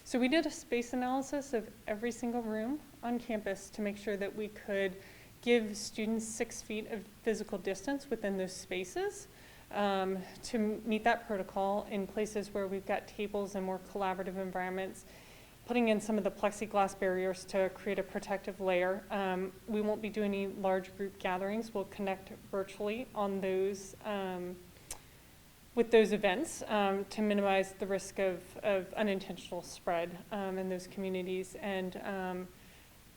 So we did a space analysis of every single room on campus to make sure that we could give students 6 feet of physical distance within those spaces to meet that protocol in places where we've got tables and more collaborative environments, putting in some of the plexiglass barriers to create a protective layer. We won't be doing any large group gatherings. We'll connect virtually on those with those events to minimize the risk of unintentional spread in those communities. And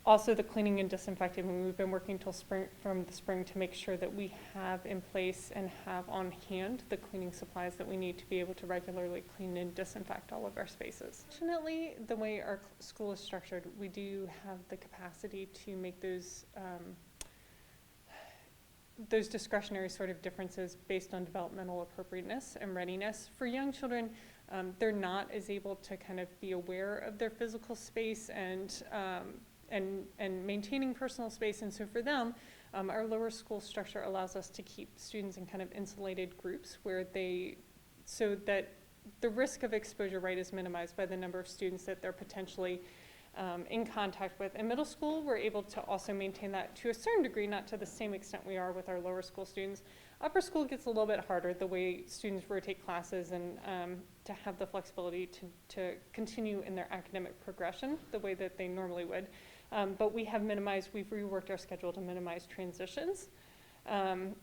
also the cleaning and disinfecting. We've been working from the spring to make sure that we have in place and have on hand the cleaning supplies that we need to be able to regularly clean and disinfect all of our spaces. Fortunately, the way our school is structured, we do have the capacity to make those discretionary sort of differences based on developmental appropriateness and readiness. For young children, they're not as able to kind of be aware of their physical space and maintaining personal space. And so for them, our lower school structure allows us to keep students in kind of insulated groups so that the risk of exposure, right, is minimized by the number of students that they're potentially in contact with. In middle school, we're able to also maintain that to a certain degree, not to the same extent we are with our lower school students. Upper school gets a little bit harder, the way students rotate classes and to have the flexibility to continue in their academic progression the way that they normally would. But we've reworked our schedule to minimize transitions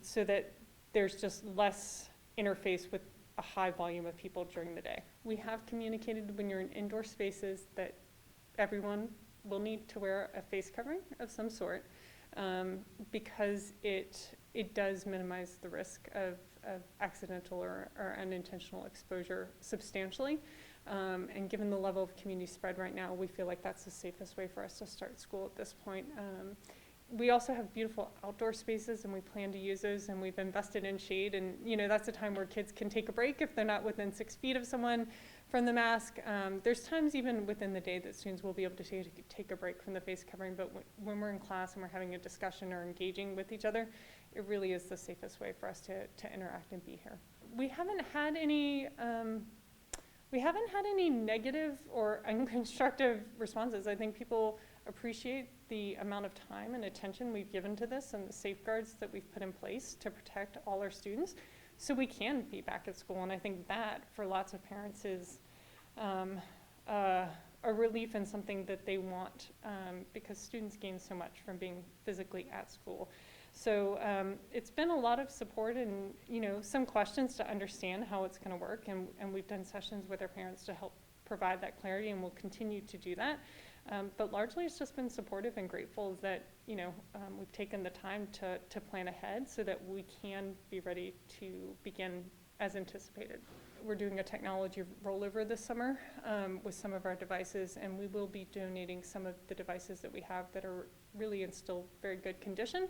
so that there's just less interface with a high volume of people during the day. We have communicated when you're in indoor spaces that everyone will need to wear a face covering of some sort because it does minimize the risk of accidental or unintentional exposure substantially. And given the level of community spread right now, we feel like that's the safest way for us to start school at this point. We also have beautiful outdoor spaces, and we plan to use those, and we've invested in shade. And that's a time where kids can take a break if they're not within 6 feet of someone from the mask. There's times even within the day that students will be able to take a break from the face covering, but when we're in class and we're having a discussion or engaging with each other, it really is the safest way for us to interact and be here. We haven't had any negative or unconstructive responses. I think people appreciate the amount of time and attention we've given to this and the safeguards that we've put in place to protect all our students so we can be back at school. And I think that for lots of parents is a relief and something that they want because students gain so much from being physically at school. So it's been a lot of support and some questions to understand how it's going to work, and we've done sessions with our parents to help provide that clarity, and we'll continue to do that. But largely it's just been supportive and grateful that we've taken the time to plan ahead so that we can be ready to begin as anticipated. We're doing a technology rollover this summer with some of our devices, and we will be donating some of the devices that we have that are really in still very good condition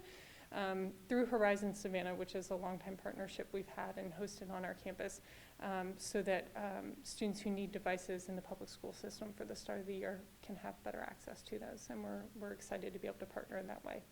through Horizon Savannah, which is a longtime partnership we've had and hosted on our campus, so that students who need devices in the public school system for the start of the year can have better access to those. And we're excited to be able to partner in that way.